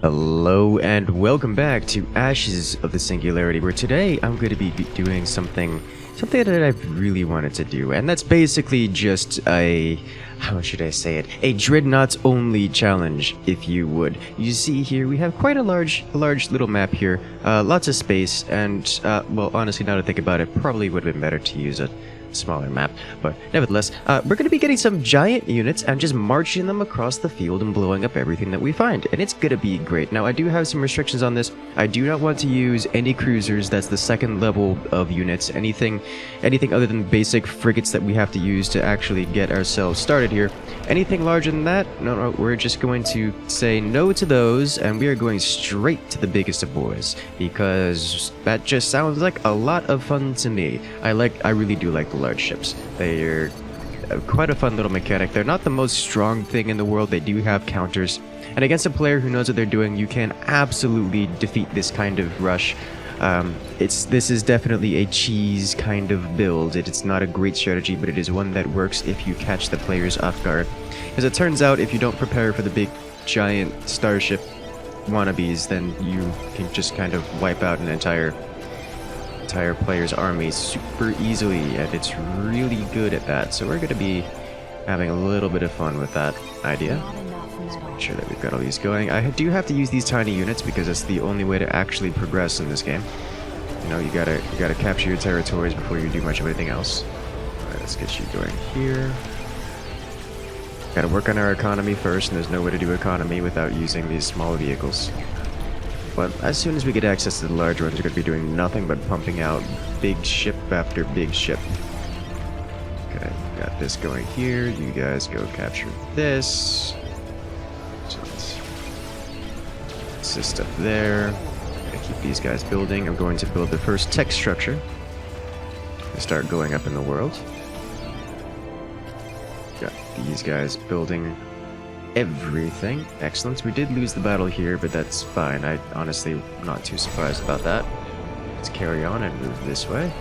Hello and welcome back to Ashes of the Singularity, where today I'm going to be doing something that I've really wanted to do, and that's basically just how should I say it, a Dreadnought only challenge, if you would. You see here, we have quite a large little map here, lots of space, and, well, honestly, now to think about it, probably would have been better to use a smaller map, but nevertheless, we're going to be getting some giant units and just marching them across the field and blowing up everything that we find, and it's going to be great. Now, I do have some restrictions on this. I do not want to use any cruisers. That's the second level of units. Anything other than basic frigates that we have to use to actually get ourselves started here. Anything larger than that, no, we're just going to say no to those, and we are going straight to the biggest of boys, because that just sounds like a lot of fun to me. I really do like the large ships. They're quite a fun little mechanic. They're not the most strong thing in the world. They do have counters, and against a player who knows what they're doing, you can absolutely defeat this kind of rush. This is definitely a cheese kind of build. It's not a great strategy, but it is one that works if you catch the players off guard. As it turns out, if you don't prepare for the big giant starship wannabes, then you can just kind of wipe out an entire player's army super easily, and it's really good at that. So we're going to be having a little bit of fun with that idea. Let's make sure that we've got all these going. I do have to use these tiny units because it's the only way to actually progress in this game. You know, you gotta capture your territories before you do much of anything else. Alright, let's get you going here. Gotta work on our economy first, and there's no way to do economy without using these small vehicles. But as soon as we get access to the large ones, we're going to be doing nothing but pumping out big ship after big ship. Okay, got this going here. You guys go capture this. So let's assist up there. Gotta keep these guys building. I'm going to build the first tech structure to start going up in the world. Got these guys building everything. Excellent. We did lose the battle here, but that's fine. I honestly am not too surprised about that. Let's carry on and move this way.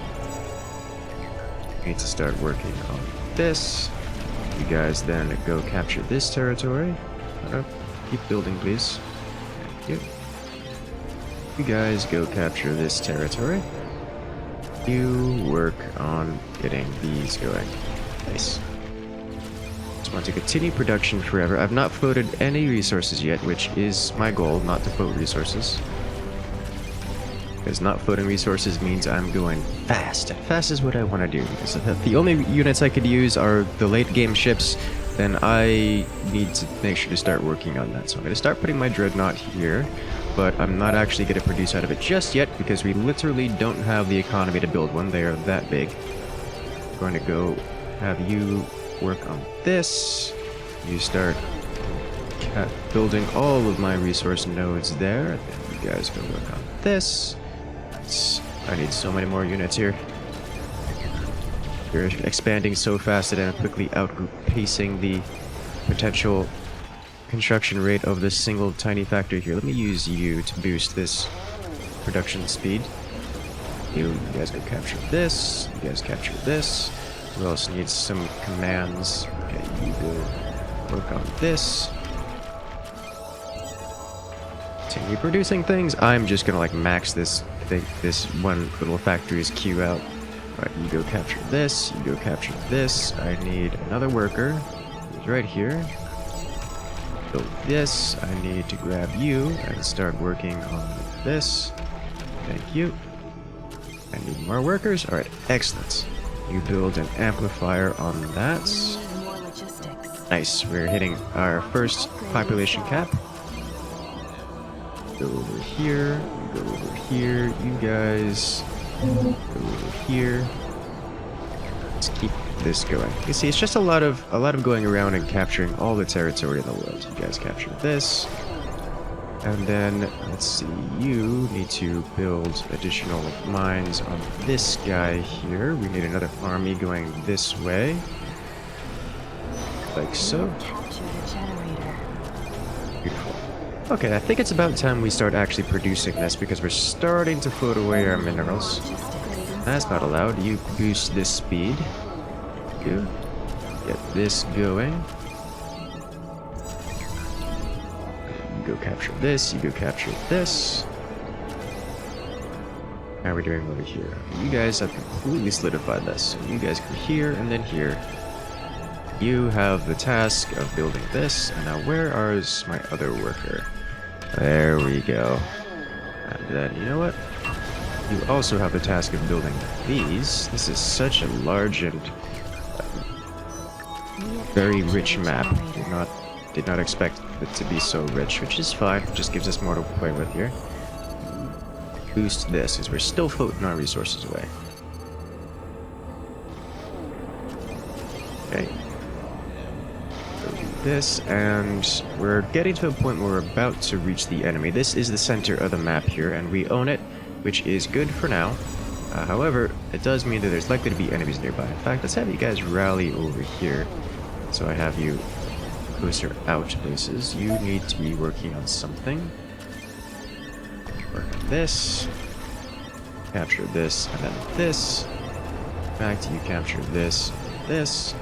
We need to start working on this. You guys then go capture this territory. Keep building, please. Thank you. You guys go capture this territory. You work on getting these going. Nice. Want to continue production forever. I've not floated any resources yet, which is my goal, not to float resources. Because not floating resources means I'm going fast. Fast is what I want to do. Because if the only units I could use are the late game ships, then I need to make sure to start working on that. So I'm going to start putting my Dreadnought here, but I'm not actually going to produce out of it just yet because we literally don't have the economy to build one. They are that big. I'm going to go have you work on this. You start building all of my resource nodes there. And then you guys go work on this. I need so many more units here. You're expanding so fast that I'm quickly outpacing the potential construction rate of this single tiny factory here. Let me use you to boost this production speed. You guys go capture this. You guys capture this. Who else needs some commands? Okay, you go work on this. Continue producing things. I'm just gonna like max this one little factory's queue out. Alright, you go capture this, you go capture this. I need another worker. He's right here. Build this. I need to grab you and start working on this. Thank you. I need more workers. Alright, excellent. You build an amplifier on that. Nice, we're hitting our first population cap. Go over here, go over here, you guys go over here. Let's keep this going. You see, it's just a lot of going around and capturing all the territory in the world. You guys capture this. And then, let's see, you need to build additional mines on this guy here. We need another army going this way. Like so. Beautiful. Okay, I think it's about time we start actually producing this because we're starting to float away our minerals. That's not allowed. You boost this speed. Good. Get this going. go capture this, you go capture this. How are we doing over here? You guys have completely solidified this. So you guys go here and then here. You have the task of building this, and now where is my other worker? There we go. And then, you know what? You also have the task of building these. This is such a large and very rich map. Did not expect it to be so rich, which is fine. It just gives us more to play with here. Boost this, because we're still floating our resources away. Okay. This, and we're getting to a point where we're about to reach the enemy. This is the center of the map here, and we own it, which is good for now. However, it does mean that there's likely to be enemies nearby. In fact, let's have you guys rally over here. So I have you closer out places. You need to be working on something. Work on this. Capture this, and then this. In fact, you capture this, this.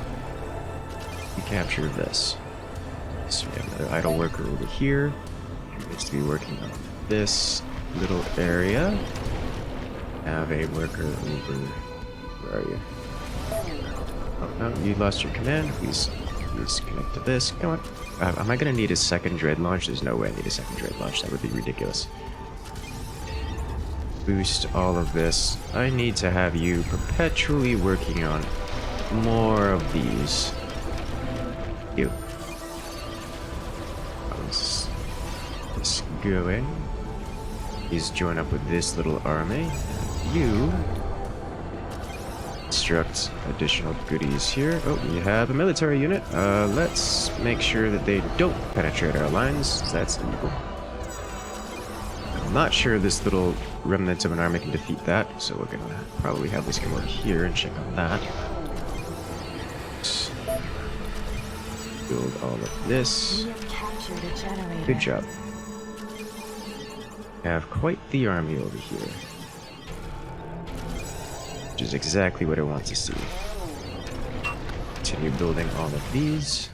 You capture this. So we have another idle worker over here. Who needs to be working on this little area. Have a worker over. Where are you? Oh no, you lost your command. Please connect to this. Come on. Am I gonna need a second dread launch? There's no way I need a second dread launch. That would be ridiculous. Boost all of this. I need to have you perpetually working on more of these. You. How's this going? Please join up with this little army. You construct additional goodies here. Oh, we have a military unit. Let's make sure that they don't penetrate our lines. That's illegal. I'm not sure this little remnant of an army can defeat that, so we're gonna probably have this come over here and check on that. Build all of this. Good job. We have quite the army over here. Which is exactly what I want to see. Continue building all of these.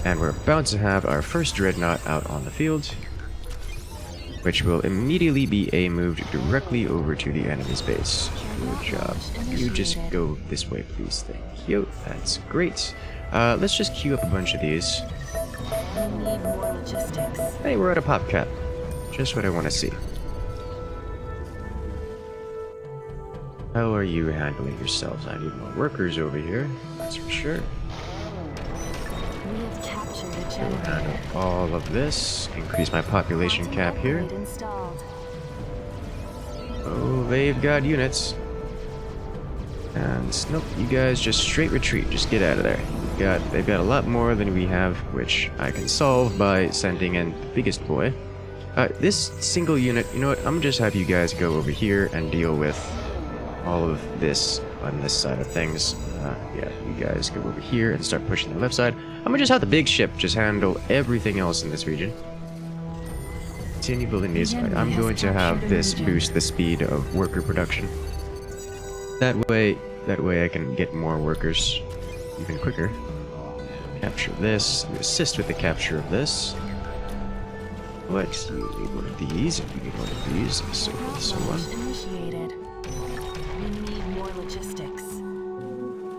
And we're about to have our first Dreadnought out on the field, which will immediately be moved directly over to the enemy's base. Good job. You just go this way, please. Thank you. That's great. Let's just queue up a bunch of these. Hey, we're at a pop cap. Just what I want to see. How are you handling yourselves? I need more workers over here. That's for sure. We'll handle all of this. Increase my population cap here. Oh, they've got units. And nope, you guys just straight retreat. Just get out of there. They've got a lot more than we have, which I can solve by sending in the biggest boy. This single unit, you know what? I'm gonna just have you guys go over here and deal with all of this on this side of things. Yeah, you guys go over here and start pushing the left side. I'm gonna just have the big ship just handle everything else in this region. Continue building these. I'm going to have this boost the speed of worker production. That way I can get more workers even quicker. Capture this. You assist with the capture of this. What? You need one of these, and you need one of these, and so forth and so on.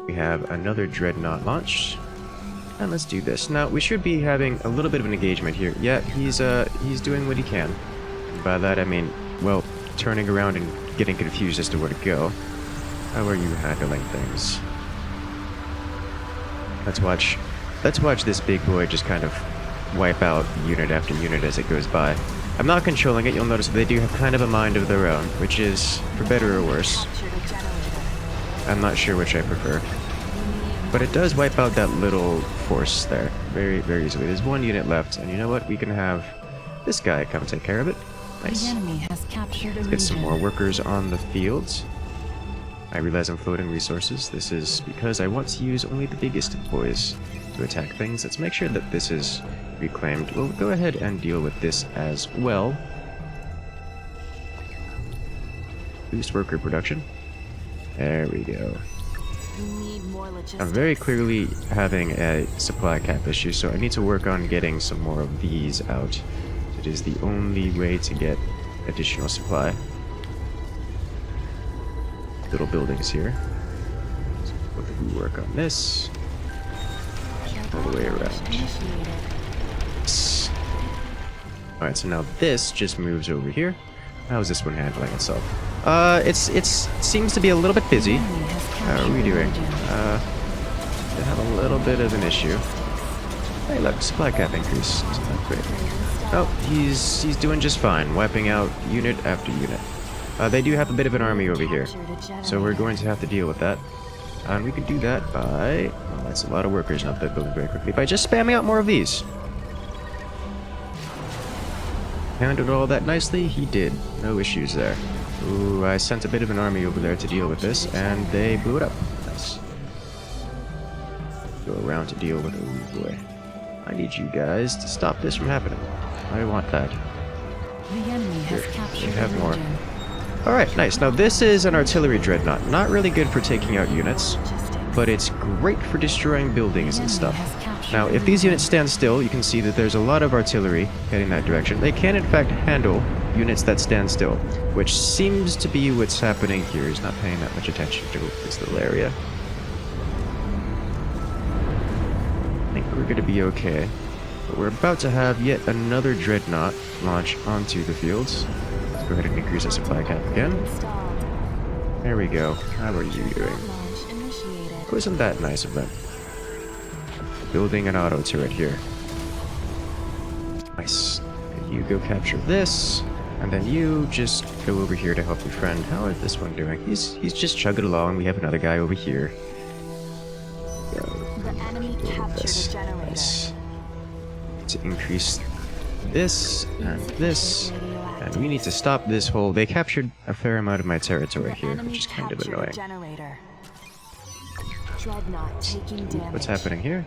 We have another Dreadnought launched. And let's do this. Now, we should be having a little bit of an engagement here. Yeah, he's doing what he can. And by that I mean, well, turning around and getting confused as to where to go. How are you handling things? Let's watch this big boy just kind of wipe out unit after unit as it goes by. I'm not controlling it. You'll notice that they do have kind of a mind of their own, which is for better or worse. I'm not sure which I prefer. But it does wipe out that little force there very, very easily. There's one unit left, and you know what? We can have this guy come take care of it. Nice. The enemy has captured Let's get some more workers on the field. I realize I'm floating resources. This is because I want to use only the biggest boys to attack things. Let's make sure that this is reclaimed. We'll go ahead and deal with this as well. Boost worker production. There we go. You need more logistics. I'm very clearly having a supply cap issue, so I need to work on getting some more of these out. It is the only way to get additional supply. Little buildings here. So we work on this all the way around. Alright, so now this just moves over here. How is this one handling itself? It seems to be a little bit busy. How are we doing? They have a little bit of an issue. Hey, look, supply cap increase. Not great. Oh, he's doing just fine, wiping out unit after unit. They do have a bit of an army over here, so we're going to have to deal with that. And we could do that by... Well, that's a lot of workers not that building very quickly. By just spamming out more of these. Handled all that nicely? He did. No issues there. Ooh, I sent a bit of an army over there to deal with this, and they blew it up. Nice. Go around to deal with it. Oh boy. I need you guys to stop this from happening. I want that. The enemy has captured we have the more. region. Alright, nice. Now this is an artillery dreadnought. Not really good for taking out units, but it's great for destroying buildings and stuff. Now, if these units stand still, you can see that there's a lot of artillery heading that direction. They can, in fact, handle units that stand still, which seems to be what's happening here. He's not paying that much attention to this little area. I think we're going to be okay. But we're about to have yet another dreadnought launch onto the fields. Let's go ahead and increase our supply cap again. There we go. How are you doing? Wasn't that nice of them? Building an auto turret here. Nice. And you go capture this, and then you just go over here to help your friend. How is this one doing? He's just chugging along. We have another guy over here. The enemy captured a generator. Nice. To increase this and this, and we need to stop this whole. They captured a fair amount of my territory here, which is kind of annoying. Dreadnought taking damage. What's happening here?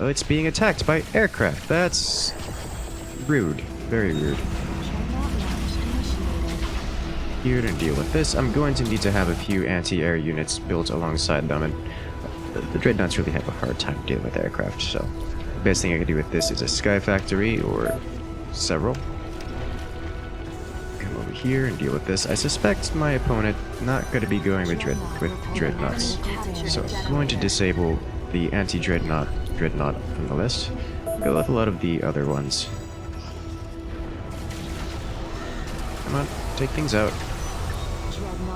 Oh, it's being attacked by aircraft. That's rude. Very rude. Here to deal with this, I'm going to need to have a few anti-air units built alongside them, and the dreadnoughts really have a hard time dealing with aircraft, so the best thing I can do with this is a sky factory or several. Come over here and deal with this. I suspect my opponent not going to be going with dreadnoughts, so I'm going to disable the anti-dreadnought from the list. Go with a lot of the other ones. Come on, take things out.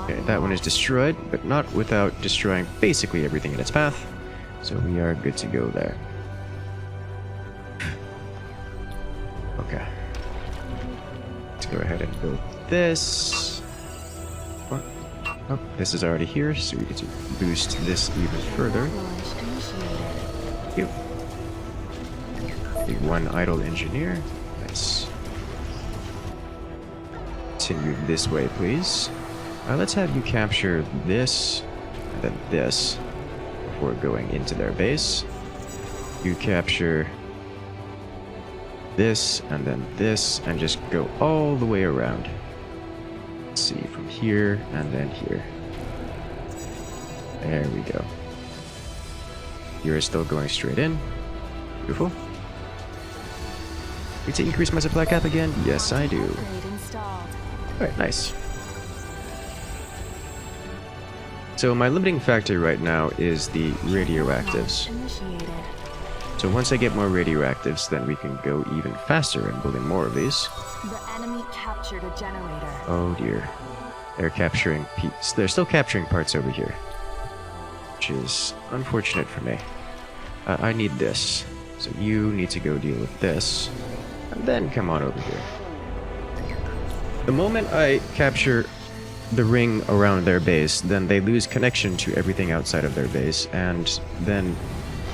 Okay, that one is destroyed, but not without destroying basically everything in its path. So we are good to go there. Okay. Let's go ahead and build this. What? Oh, this is already here, so we get to boost this even further. Cute. Big one idle engineer. Nice. Continue this way, please. Let's have you capture this, and then this, before going into their base. You capture this, and then this, and just go all the way around. Let's see, from here, and then here. There we go. You're still going straight in. Beautiful. Need to increase my supply cap again? Yes, I do. Alright, nice. So my limiting factor right now is the radioactives. So once I get more radioactives, then we can go even faster in building more of these. The enemy captured a generator. Oh dear. They're capturing they're still capturing parts over here, which is unfortunate for me. I need this, so you need to go deal with this, and then come on over here. The moment I capture the ring around their base, then they lose connection to everything outside of their base, and then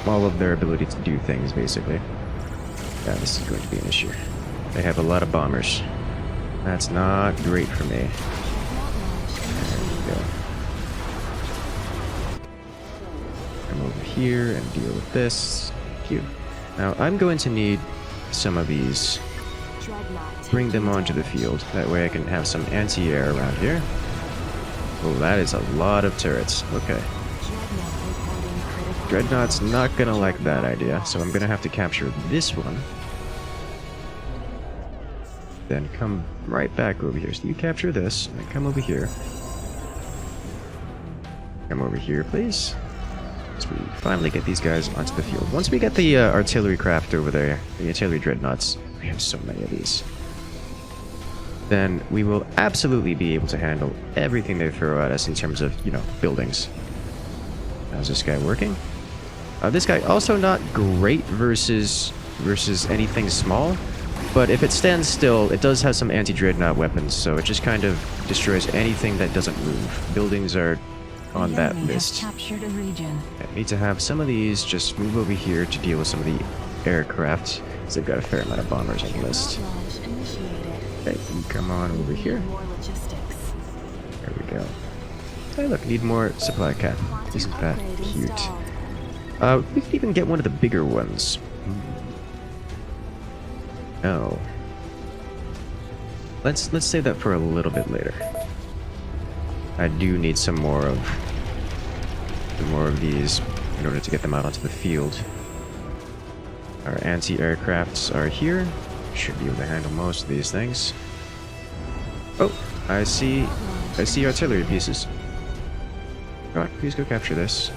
all of their ability to do things, basically. Yeah, this is going to be an issue. They have a lot of bombers. That's not great for me. There we go. Come over here and deal with this. Cute. Now, I'm going to need some of these. Bring them onto the field. That way I can have some anti-air around here. Oh, that is a lot of turrets. Okay. Dreadnought's not gonna like that idea, so I'm gonna have to capture this one. Then come right back over here. So you capture this, and come over here. Come over here, please. So we finally get these guys onto the field. Once we get the artillery craft over there, the artillery dreadnoughts, we have so many of these, then we will absolutely be able to handle everything they throw at us in terms of, you know, buildings. How's this guy working? This guy also not great versus anything small, but if it stands still, it does have some anti-dreadnought weapons, so it just kind of destroys anything that doesn't move. Buildings are on that list. Captured a region. I need to have some of these just move over here to deal with some of the aircraft, because they've got a fair amount of bombers on the list. Okay, you come on over here. More logistics. There we go. Hey, look, need more supply cap. Isn't that Upgrade cute? installed. We could even get one of the bigger ones. Oh. Let's save that for a little bit later. I do need some more of these in order to get them out onto the field. Our anti-aircrafts are here. Should be able to handle most of these things. Oh, I see artillery pieces. Come on, please go capture this.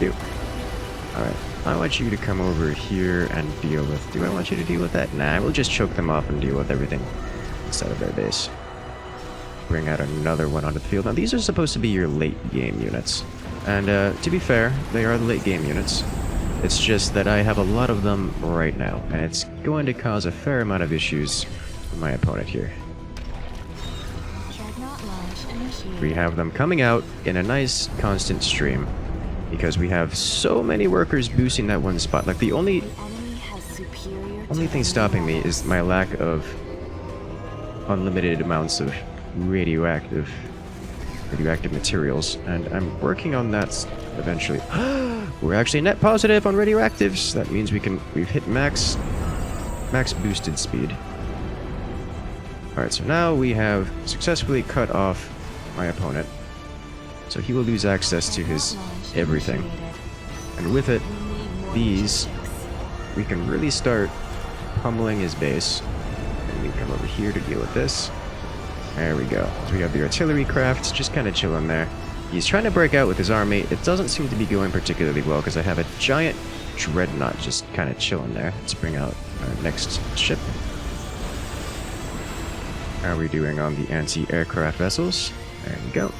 You. Alright, I want you to come over here and deal with... Do I want you to deal with that? Nah, we'll just choke them off and deal with everything inside of their base. Bring out another one onto the field. Now, these are supposed to be your late game units. And to be fair, they are the late game units. It's just that I have a lot of them right now, and it's going to cause a fair amount of issues for my opponent here. Dreadnought launch initiated. We have them coming out in a nice constant stream because we have so many workers boosting that one spot. Like the only Enemy has superior thing stopping me is my lack of unlimited amounts of radioactive materials, and I'm working on that eventually. We're actually net positive on radioactives. That means we've hit max boosted speed. Alright, so now we have successfully cut off my opponent. So he will lose access to his everything. And with it, these, we can really start pummeling his base. And we come over here to deal with this. There we go. So we have the artillery crafts just kind of chilling there. He's trying to break out with his army. It doesn't seem to be going particularly well because I have a giant dreadnought just kind of chilling there. Let's bring out our next ship. How are we doing on the anti-aircraft vessels? There we go.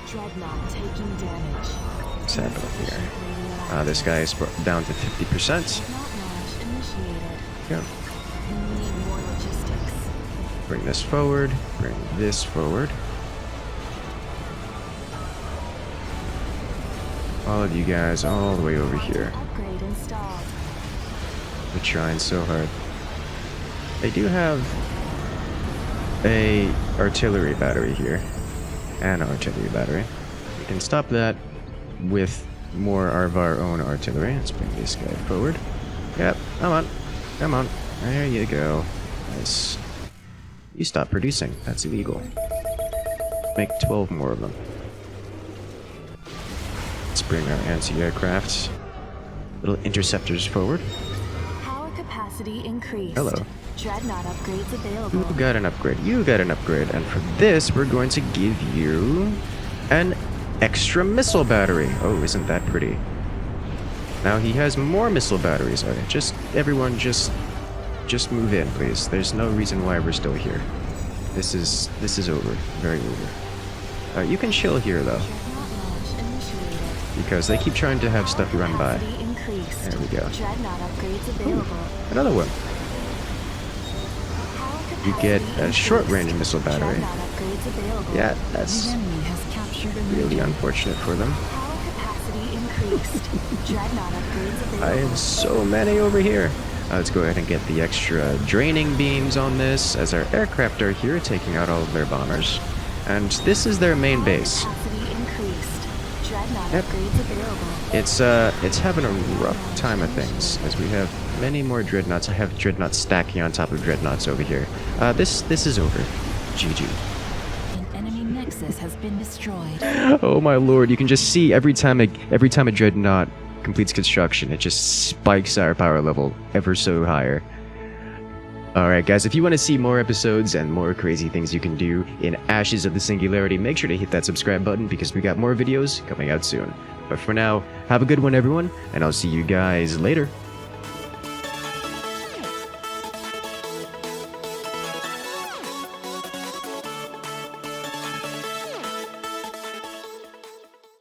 Dreadnought taking damage. What's happening here? This guy is down to 50%. Dreadnought launch initiated. Go. We need more logistics. Bring this forward. Bring this forward. All of you guys all the way over here. Upgrade installed. We're trying so hard. They do have a artillery battery here. An artillery battery. We can stop that with more of our own artillery. Let's bring this guy forward. Yep, come on. Come on. There you go. Nice. You stop producing. That's illegal. Make 12 more of them. Let's bring our anti-aircrafts. Little interceptors forward. Power capacity increased. Hello. Dreadnought upgrades available. You got an upgrade. You got an upgrade. And for this, we're going to give you an extra missile battery. Oh, isn't that pretty? Now he has more missile batteries. Okay, just everyone, just move in, please. There's no reason why we're still here. This is over. Very over. You can chill here though, Dreadnought launch initiated. because they keep trying to have stuff run by. Capacity increased. There we go. Dreadnought upgrades available. Another one. Power You get capacity a short-range increased. missile battery. Dreadnought upgrades available. Yeah, that's The enemy has captured a really region. unfortunate for them. Power capacity increased. Dreadnought upgrades available. I have so many over here. Let's go ahead and get the extra draining beams on this, as our aircraft are here taking out all of their bombers. And this is their main base. Capacity increased. Dreadnought Yep. upgrades available. It's having a rough time of things, as we have many more dreadnoughts. I have dreadnoughts stacking on top of dreadnoughts over here. This is over. GG. An enemy nexus has been destroyed. Oh my lord, you can just see every time a Dreadnought completes construction, it just spikes our power level ever so higher. Alright guys, if you want to see more episodes and more crazy things you can do in Ashes of the Singularity, make sure to hit that subscribe button because we got more videos coming out soon. But for now, have a good one everyone, and I'll see you guys later.